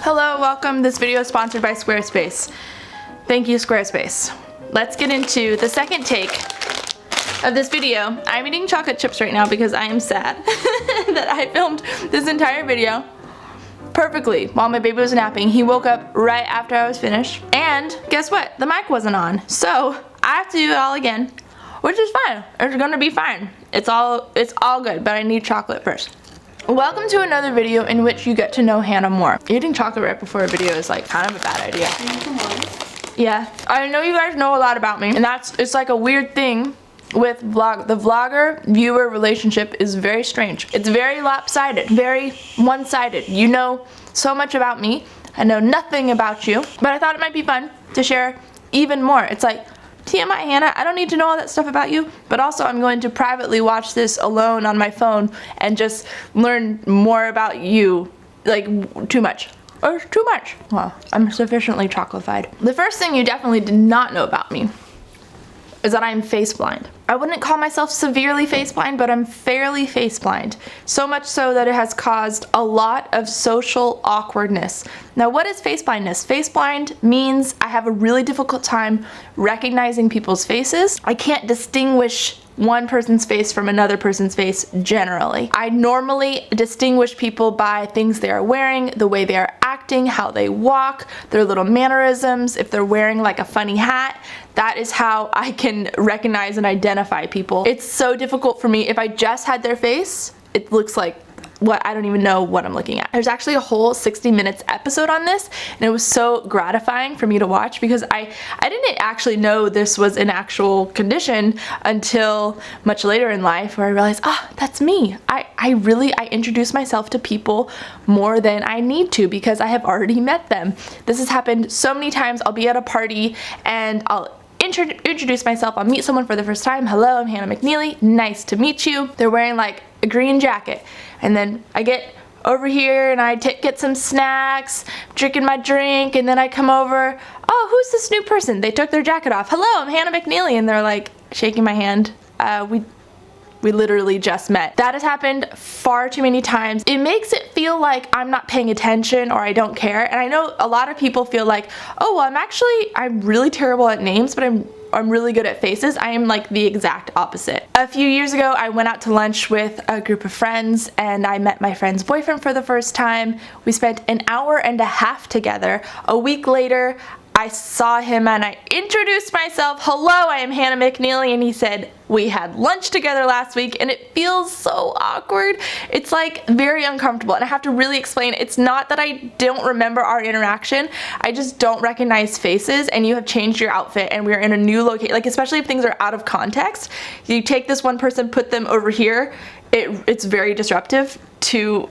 Hello, welcome. This video is sponsored by Squarespace. Thank you, Squarespace. Let's get into the second take of this video. I'm eating chocolate chips right now because I am sad that I filmed this entire video perfectly while my baby was napping. He woke up right after I was finished, and guess what? The mic wasn't on, so I have to do it all again, which is fine. It's gonna be fine. It's all good, but I need chocolate first. Welcome to another video in which you get to know Hannah more. Eating chocolate right before a video is like kind of a bad idea. Yeah, I know you guys know a lot about me, and it's like a weird thing with the vlogger-viewer relationship is very strange. It's very lopsided, very one-sided. You know so much about me, I know nothing about you, but I thought it might be fun to share even more. It's like, TMI, Hannah, I don't need to know all that stuff about you, but also I'm going to privately watch this alone on my phone and just learn more about you, like too much. Or too much. Well, I'm sufficiently chocolified. The first thing you definitely did not know about me is that I'm face blind. I wouldn't call myself severely face blind, but I'm fairly face blind. So much so that it has caused a lot of social awkwardness. Now, what is face blindness? Face blind means I have a really difficult time recognizing people's faces. I can't distinguish one person's face from another person's face generally. I normally distinguish people by things they are wearing, the way they are acting, how they walk, their little mannerisms, if they're wearing like a funny hat. That is how I can recognize and identify people. It's so difficult for me. If I just had their face, it looks like I don't even know what I'm looking at. There's actually a whole 60 minutes episode on this, and it was so gratifying for me to watch because I didn't actually know this was an actual condition until much later in life, where I realized, that's me. I introduce myself to people more than I need to because I have already met them. This has happened so many times. I'll be at a party and I'll introduce myself. I'll meet someone for the first time. Hello, I'm Hannah McNeely. Nice to meet you. They're wearing like a green jacket. And then I get over here and I get some snacks, drinking my drink, and then I come over. Oh, who's this new person? They took their jacket off. Hello, I'm Hannah McNeely. And they're like shaking my hand. We literally just met. That has happened far too many times. It makes it feel like I'm not paying attention or I don't care. And I know a lot of people feel like, oh, well, I'm really terrible at names, but I'm really good at faces. I am like the exact opposite. A few years ago, I went out to lunch with a group of friends and I met my friend's boyfriend for the first time. We spent an hour and a half together. A week later, I saw him and I introduced myself. Hello, I am Hannah McNeely, and he said, we had lunch together last week, and it feels so awkward. It's like very uncomfortable, and I have to really explain, it's not that I don't remember our interaction, I just don't recognize faces, and you have changed your outfit, and we're in a new location, like especially if things are out of context. You take this one person, put them over here, it's very disruptive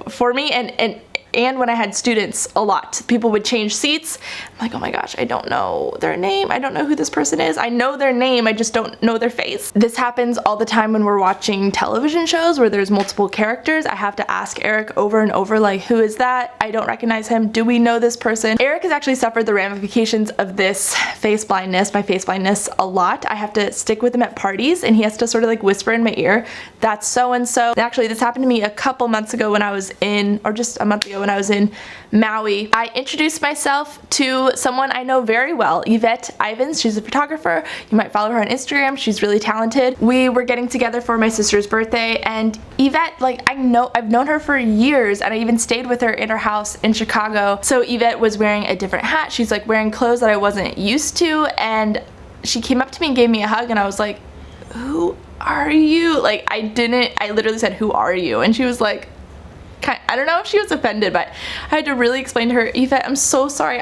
for me, and when I had students a lot, people would change seats. I'm like, oh my gosh, I don't know their name. I don't know who this person is. I know their name, I just don't know their face. This happens all the time when we're watching television shows where there's multiple characters. I have to ask Eric over and over, like, who is that? I don't recognize him. Do we know this person? Eric has actually suffered the ramifications of this my face blindness a lot. I have to stick with him at parties and he has to sort of like whisper in my ear, that's so-and-so. And actually, this happened to me a couple months ago when I was just a month ago when I was in Maui. I introduced myself to someone I know very well, Yvette Ivins. She's a photographer. You might follow her on Instagram. She's really talented. We were getting together for my sister's birthday, and Yvette, like, I've known her for years, and I even stayed with her in her house in Chicago. So Yvette was wearing a different hat. She's like wearing clothes that I wasn't used to, and she came up to me and gave me a hug, and I was like, who are you? Like, I literally said, who are you? And she was like, I don't know if she was offended, but I had to really explain to her, Yvette, I'm so sorry.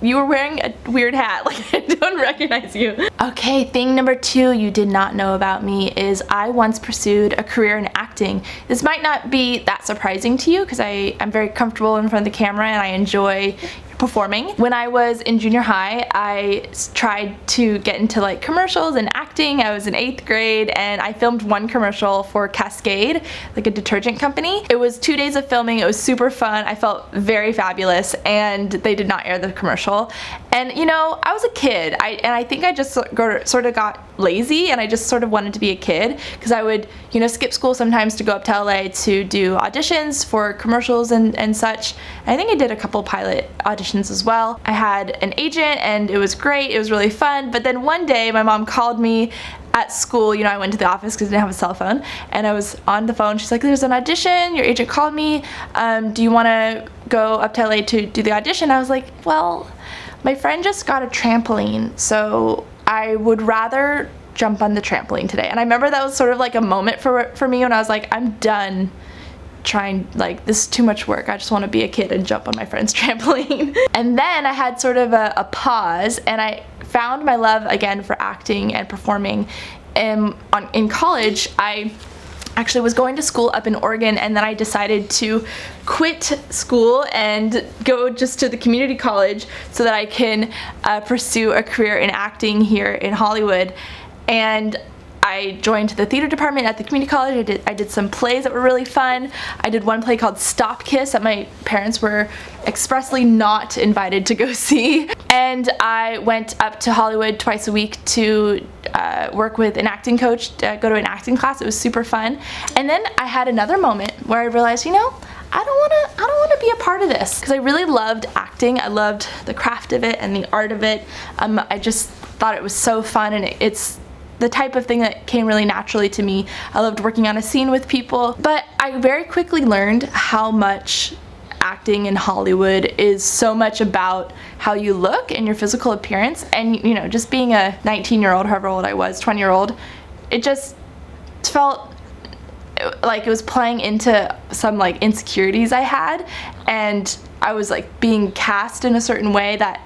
You were wearing a weird hat. Like, I don't recognize you. Okay, thing number 2 you did not know about me is I once pursued a career in acting. This might not be that surprising to you because I'm very comfortable in front of the camera and I enjoy performing. When I was in junior high, I tried to get into like commercials and acting acting. I was in 8th grade and I filmed one commercial for Cascade, like a detergent company. It was 2 days of filming. It was super fun. I felt very fabulous, and they did not air the commercial. And you know, I was a kid, and I think I just sort of got lazy, and I just sort of wanted to be a kid, because I would, you know, skip school sometimes to go up to LA to do auditions for commercials and such. And I think I did a couple pilot auditions as well. I had an agent and it was great. It was really fun. But then one day my mom called me at school. You know, I went to the office because I didn't have a cell phone, and I was on the phone. She's like, there's an audition, your agent called me, do you want to go up to LA to do the audition? I was like, well, my friend just got a trampoline, so I would rather jump on the trampoline today. And I remember that was sort of like a moment for me when I was like, I'm done trying, like, this is too much work. I just want to be a kid and jump on my friend's trampoline. And then I had sort of a pause, and I found my love again for acting and performing. In college, I actually was going to school up in Oregon, and then I decided to quit school and go just to the community college so that I can pursue a career in acting here in Hollywood. And I joined the theater department at the community college. I did some plays that were really fun. I did one play called Stop Kiss that my parents were expressly not invited to go see. And I went up to Hollywood twice a week to work with an acting coach, go to an acting class. It was super fun. And then I had another moment where I realized, you know, I don't want to be a part of this, because I really loved acting. I loved the craft of it and the art of it. I just thought it was so fun, and it's the type of thing that came really naturally to me. I loved working on a scene with people, but I very quickly learned how much acting in Hollywood is so much about how you look and your physical appearance. And you know, just being a 19-year-old, however old I was, 20-year-old, it just felt like it was playing into some like insecurities I had, and I was like being cast in a certain way that,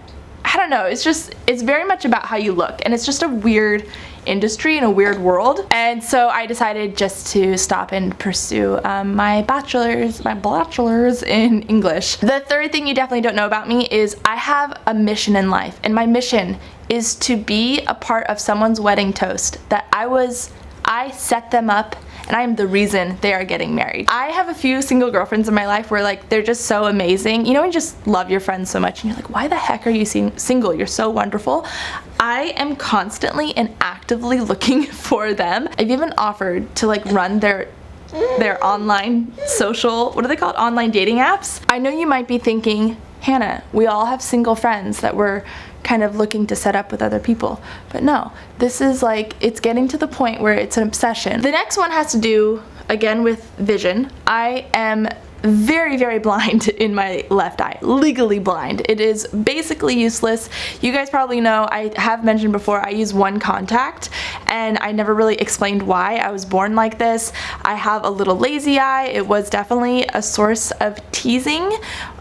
I don't know, it's very much about how you look, and it's just a weird industry and a weird world. And so I decided just to stop and pursue my bachelor's in English. The third thing you definitely don't know about me is I have a mission in life, and my mission is to be a part of someone's wedding toast that I set them up, and I am the reason they are getting married. I have a few single girlfriends in my life where like they're just so amazing. You know, you just love your friends so much, and you're like, why the heck are you single? You're so wonderful. I am constantly and actively looking for them. I've even offered to like run their online social, what are they called? Online dating apps. I know you might be thinking, Hannah, we all have single friends that we're kind of looking to set up with other people. But no, this is like, it's getting to the point where it's an obsession. The next one has to do, again, with vision. I am very, very blind in my left eye, legally blind. It is basically useless. You guys probably know, I have mentioned before, I use one contact, and I never really explained why. I was born like this. I have a little lazy eye. It was definitely a source of teasing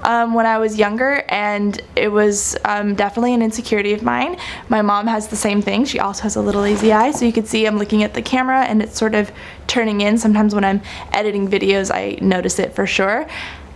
when I was younger, and it was definitely an insecurity of mine. My mom has the same thing. She also has a little lazy eye, so you can see I'm looking at the camera and it's sort of turning in. Sometimes when I'm editing videos, I notice it for sure.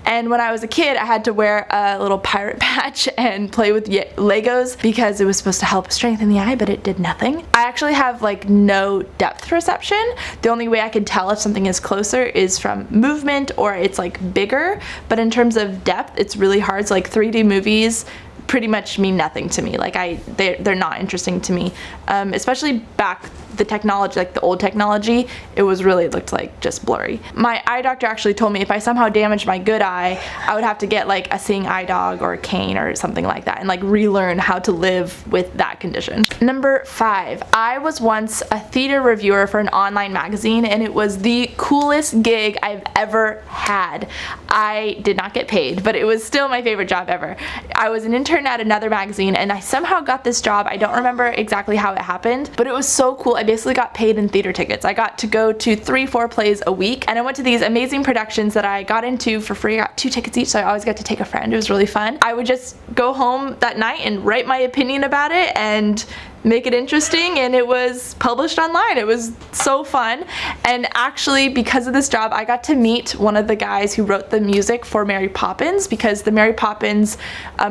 And when I was a kid, I had to wear a little pirate patch and play with Legos because it was supposed to help strengthen the eye, but it did nothing. I actually have like no depth perception. The only way I can tell if something is closer is from movement or it's like bigger, but in terms of depth, it's really hard. So like 3D movies pretty much mean nothing to me. Like they're not interesting to me, especially back the technology, like the old technology, it looked like just blurry. My eye doctor actually told me if I somehow damaged my good eye, I would have to get like a seeing eye dog or a cane or something like that and like relearn how to live with that condition. Number 5, I was once a theater reviewer for an online magazine, and it was the coolest gig I've ever had. I did not get paid, but it was still my favorite job ever. I was an intern at another magazine, and I somehow got this job. I don't remember exactly how it happened, but it was so cool. I basically got paid in theater tickets. I got to go to 3-4 plays a week, and I went to these amazing productions that I got into for free. I got 2 tickets each, so I always got to take a friend. It was really fun. I would just go home that night and write my opinion about it, and make it interesting, and it was published online. It was so fun. And actually, because of this job, I got to meet one of the guys who wrote the music for Mary Poppins, because the Mary Poppins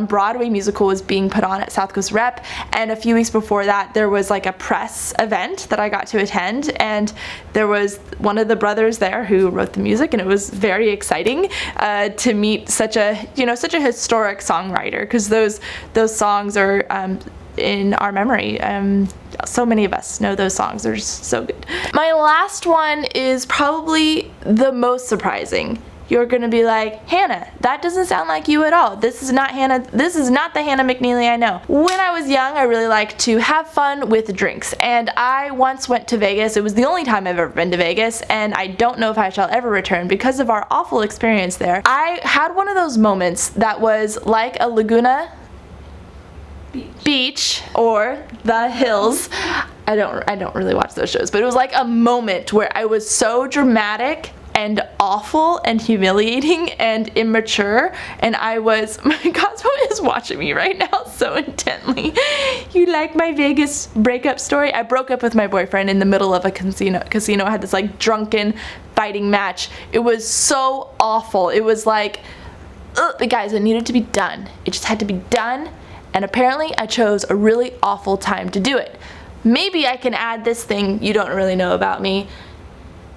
Broadway musical was being put on at South Coast Rep, and a few weeks before that there was like a press event that I got to attend, and there was one of the brothers there who wrote the music, and it was very exciting to meet such a historic songwriter, because those songs are in our memory. So many of us know those songs. They're just so good. My last one is probably the most surprising. You're gonna be like, Hannah, that doesn't sound like you at all. This is not Hannah. This is not the Hannah McNeely I know. When I was young, I really liked to have fun with drinks, and I once went to Vegas. It was the only time I've ever been to Vegas, and I don't know if I shall ever return because of our awful experience there. I had one of those moments that was like a Laguna Beach or the Hills. I don't really watch those shows, but it was like a moment where I was so dramatic and awful and humiliating and immature, and I was, my Cosmo is watching me right now so intently. You like my Vegas breakup story? I broke up with my boyfriend in the middle of a casino. I had this like drunken fighting match. It was so awful. It was like, ugh, guys, it needed to be done. It just had to be done. And apparently I chose a really awful time to do it. Maybe I can add this thing you don't really know about me.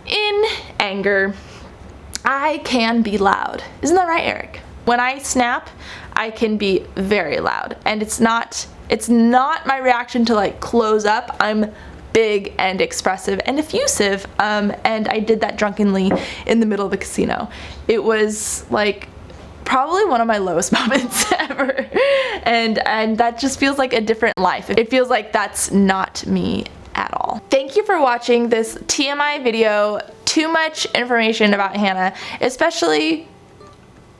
In anger, I can be loud. Isn't that right, Eric? When I snap, I can be very loud. And it's not my reaction to like close up. I'm big and expressive and effusive. And I did that drunkenly in the middle of a casino. It was like probably one of my lowest moments ever, and that just feels like a different life. It feels like that's not me at all. Thank you for watching this TMI video. Too much information about Hannah, especially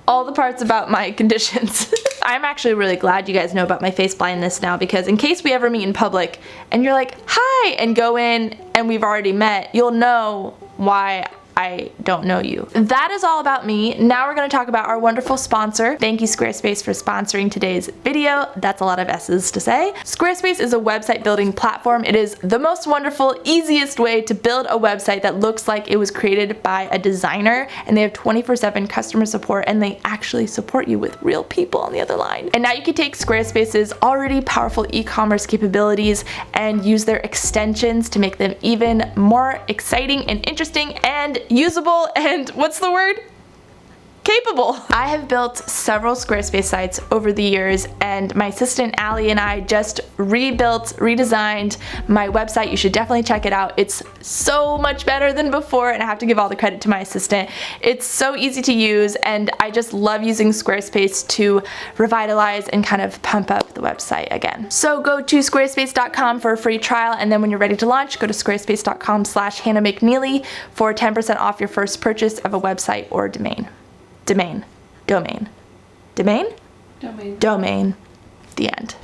all the parts about my conditions. I'm actually really glad you guys know about my face blindness now, because in case we ever meet in public and you're like, hi, and go in and we've already met, you'll know why I don't know you. That is all about me. Now we're going to talk about our wonderful sponsor. Thank you, Squarespace, for sponsoring today's video. That's a lot of S's to say. Squarespace is a website building platform. It is the most wonderful, easiest way to build a website that looks like it was created by a designer, and they have 24/7 customer support, and they actually support you with real people on the other line. And now you can take Squarespace's already powerful e-commerce capabilities and use their extensions to make them even more exciting and interesting and usable and, what's the word? Capable. I have built several Squarespace sites over the years, and my assistant Allie and I just redesigned my website. You should definitely check it out. It's so much better than before, and I have to give all the credit to my assistant. It's so easy to use, and I just love using Squarespace to revitalize and kind of pump up the website again. So go to squarespace.com for a free trial, and then when you're ready to launch, go to squarespace.com/Hannah McNeely for 10% off your first purchase of a website or domain. Domain. The end.